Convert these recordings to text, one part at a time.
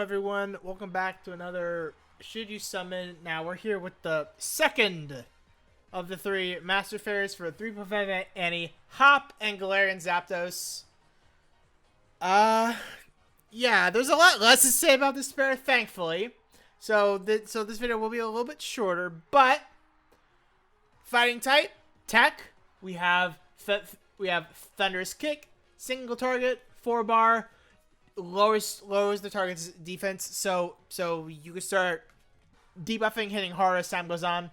everyone. Welcome back to another Should You Summon. Now we're here with the second of the three Master Fairies for 3.5 Annie, Hop, and Galarian Zapdos. Yeah, there's a lot less to say about this pair, thankfully. So this video will be a little bit shorter, but fighting type, tech, we have Thunderous Kick, single target, 4-bar, lowers the target's defense, so you can start debuffing, hitting harder as time goes on.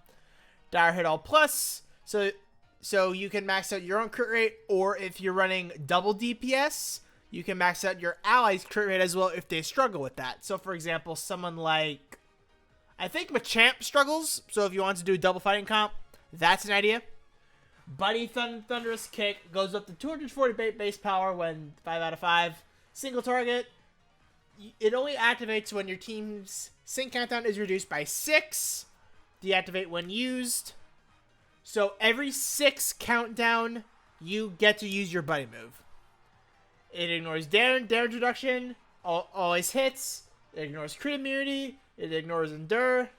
Dire Hit All Plus, so you can max out your own crit rate, or if you're running double DPS, you can max out your allies' crit rate as well if they struggle with that. So for example, someone like, I think Machamp struggles, so if you want to do a double fighting comp, that's an idea. Buddy Thunderous Kick goes up to 240 base power when 5 out of 5. Single target. It only activates when your team's sync countdown is reduced by 6. Deactivate when used. So every 6 countdown, you get to use your buddy move. It ignores damage reduction, always hits, it ignores crit immunity, it ignores endure,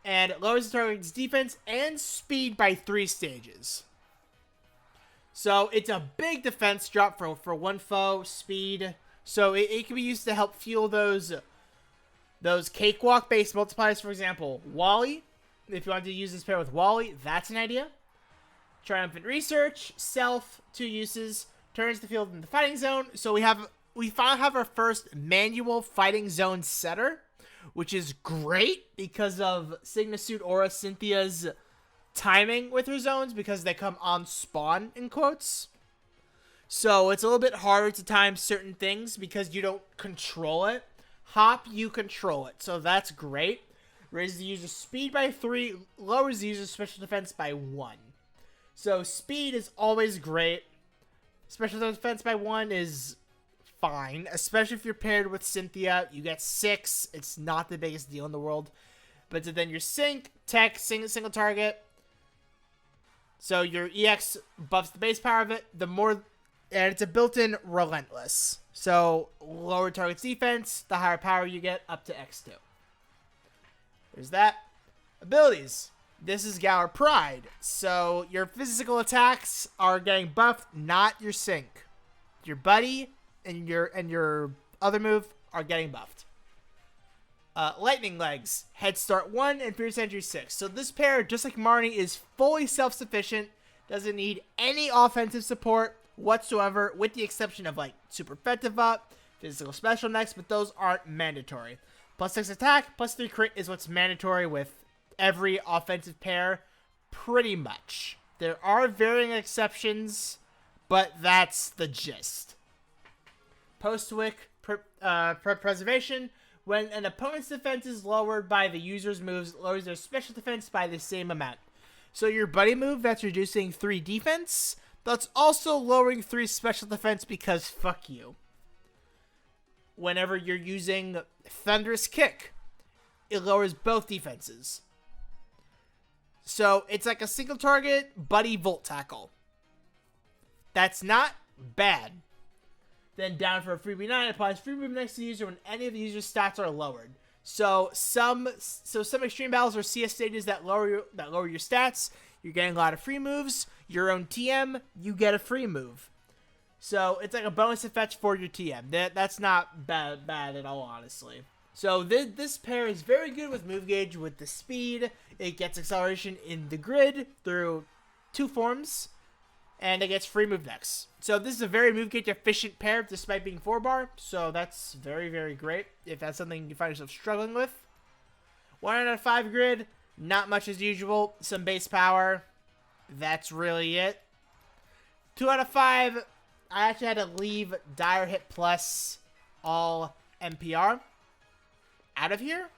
and it lowers the target's defense and speed by 3 stages. So it's a big defense drop for one foe, speed. So it can be used to help fuel those cakewalk-based multipliers. For example, Wally. If you want to use this pair with Wally, that's an idea. Triumphant Research, Self, 2 uses. Turns the field into fighting zone. So we finally have our first manual fighting zone setter, which is great because of Suit Aura Cynthia's timing with her zones, because they come on spawn in quotes. So it's a little bit harder to time certain things because you don't control it. Hop, you control it, so that's great. Raises the user's speed by 3, lowers the user's special defense by 1. So speed is always great. Special defense by 1 is fine, especially if you're paired with Cynthia. You get 6. It's not the biggest deal in the world. But then your sync, tech, single target. So your EX buffs the base power of it. And it's a built-in relentless. So lower target's defense, the higher power you get, up to X2. There's that. Abilities. This is Galar Pride. So your physical attacks are getting buffed, not your sync. Your buddy and your other move are getting buffed. Lightning Legs, Head Start 1, and Fierce Entry 6. So this pair, just like Marnie, is fully self-sufficient. Doesn't need any offensive support whatsoever, with the exception of like Super Effective Up, Physical Special next, but those aren't mandatory. Plus 6 attack, plus 3 crit is what's mandatory with every offensive pair, pretty much. There are varying exceptions, but that's the gist. Post-Wick Preservation. When an opponent's defense is lowered by the user's moves, it lowers their special defense by the same amount. So your buddy move, that's reducing 3 defense, that's also lowering 3 special defense because fuck you. Whenever you're using Thunderous Kick, it lowers both defenses. So it's like a single target buddy Volt Tackle. That's not bad. Then down for a freebie 9, applies free move next to the user when any of the user's stats are lowered. So some extreme battles or CS stages that lower your stats, you're getting a lot of free moves. Your own TM, you get a free move. So it's like a bonus to fetch for your TM. That's not bad at all, honestly. So this pair is very good with move gauge, with the speed. It gets acceleration in the grid through 2 forms, and it gets free move next. So this is a very move gauge efficient pair despite being 4-bar. So that's very, very great if that's something you find yourself struggling with. 1 out of 5 grid, not much as usual. Some base power. That's really it. 2 out of 5, I actually had to leave Dire Hit Plus all NPR out of here.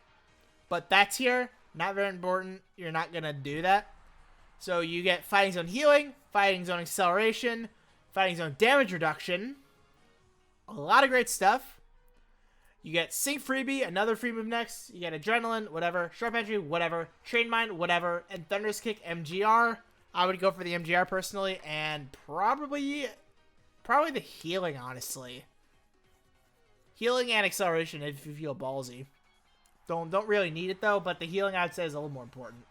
But that's here. Not very important. You're not going to do that. So you get Fighting Zone Healing, Fighting Zone Acceleration, Fighting Zone Damage Reduction. A lot of great stuff. You get Sync Freebie, another free move next. You get Adrenaline, whatever. Sharp Entry, whatever. Train Mind, whatever. And Thunderous Kick, MGR. I would go for the MGR personally, and probably the healing, honestly. Healing and acceleration if you feel ballsy. Don't really need it though, but the healing I'd say is a little more important.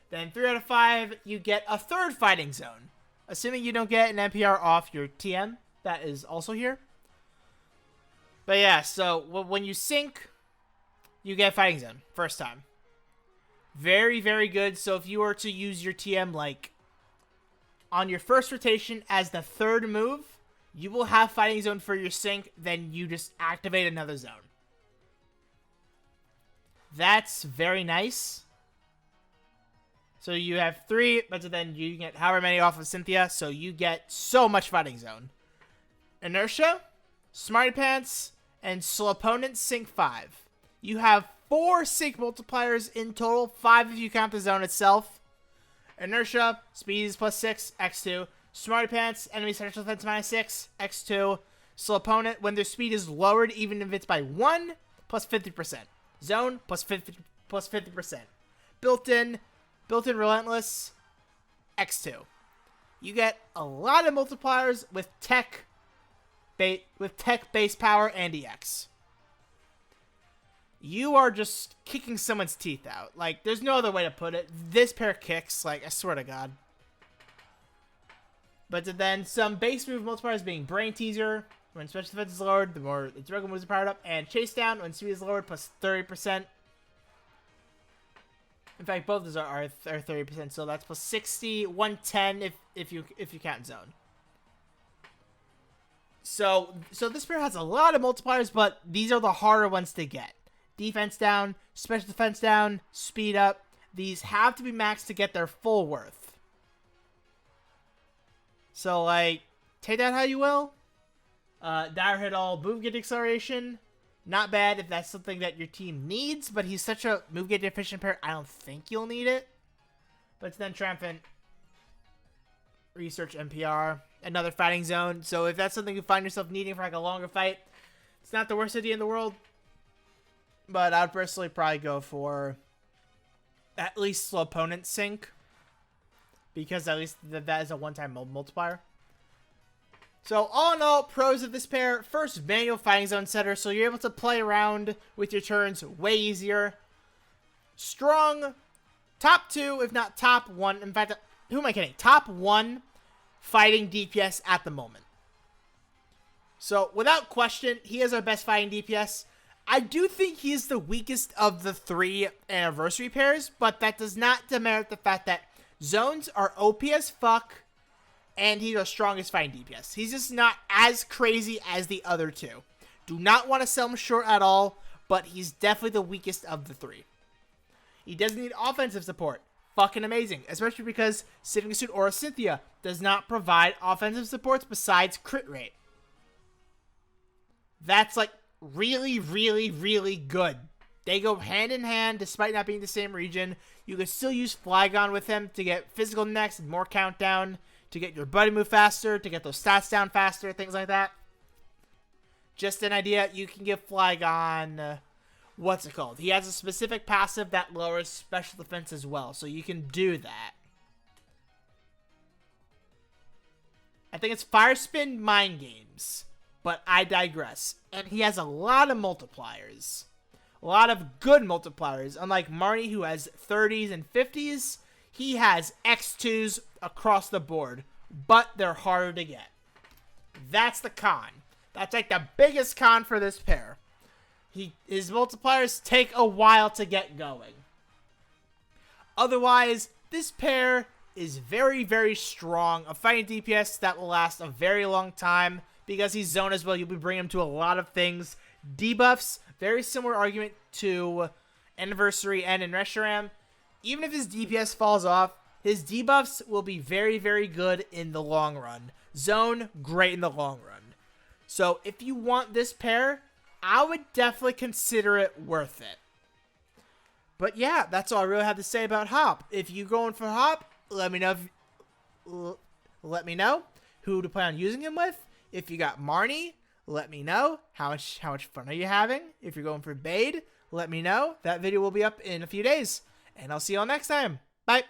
Then 3 out of 5, you get a third fighting zone. Assuming you don't get an NPR off your TM, that is also here. But yeah, so when you sync, you get fighting zone first time. Very, very good. So if you were to use your TM like on your first rotation as the third move, you will have fighting zone for your sync, then you just activate another zone. That's very nice. So you have 3, but then you get however many off of Cynthia, so you get so much fighting zone. Inertia, Smarty Pants, and Slow Opponent sync 5. You have 4 sync multipliers in total, 5 if you count the zone itself. Inertia, speed is +6, x2. Smarty Pants, enemy special defense -6, x2. Slow Opponent, when their speed is lowered, even if it's by 1, +50%. Zone, +50%. Built-in Relentless, x2. You get a lot of multipliers with tech base power and EX. You are just kicking someone's teeth out. Like, there's no other way to put it. This pair kicks, like, I swear to God. But then some base move multipliers being Brain Teaser. When special defense is lowered, the more its regular moves are powered up. And Chase Down, when speed is lowered, +30%. In fact, both of those are 30%, so that's +60, 110 if you count zone. So this pair has a lot of multipliers, but these are the harder ones to get. Defense down, special defense down, speed up. These have to be maxed to get their full worth. So, like, take that how you will. Dire Hit All, move get acceleration. Not bad if that's something that your team needs, but he's such a move get efficient pair, I don't think you'll need it. But then Triumphant, Research NPR, another fighting zone. So if that's something you find yourself needing for like a longer fight, it's not the worst idea in the world. But I'd personally probably go for at least Slow Opponent sync, because at least that is a one-time multiplier. So all in all, pros of this pair: first, manual fighting zone setter, so you're able to play around with your turns way easier. Strong, top 2, if not top 1. In fact, who am I kidding? Top 1 fighting DPS at the moment. So without question, he is our best fighting DPS. I do think he is the weakest of the 3 anniversary pairs, but that does not demerit the fact that zones are OP as fuck, and he's the strongest fighting DPS. He's just not as crazy as the other 2. Do not want to sell him short at all, but he's definitely the weakest of the 3. He doesn't need offensive support. Fucking amazing. Especially because Sitting Suit or Cynthia does not provide offensive supports besides crit rate. That's like really, really, really good. They go hand in hand despite not being the same region. You can still use Flygon with him to get physical next and more countdown, to get your buddy move faster, to get those stats down faster, things like that. Just an idea, you can give Flygon, what's it called? He has a specific passive that lowers special defense as well, so you can do that. I think it's Fire Spin Mind Games, but I digress. And he has a lot of multipliers. A lot of good multipliers. Unlike Marnie, who has 30s and 50s, he has X2s across the board, but they're harder to get. That's the con. That's like the biggest con for this pair. His multipliers take a while to get going. Otherwise, this pair is very, very strong. A fighting DPS that will last a very long time. Because he's zone as well, you'll be bringing him to a lot of things. Debuffs, very similar argument to Anniversary and in Reshiram. Even if his DPS falls off, his debuffs will be very, very good in the long run. Zone, great in the long run. So if you want this pair, I would definitely consider it worth it. But yeah, that's all I really have to say about Hop. If you're going for Hop, let me know who to plan on using him with. If you got Marnie, let me know. How much fun are you having? If you're going for Bade, let me know. That video will be up in a few days. And I'll see you all next time. Bye.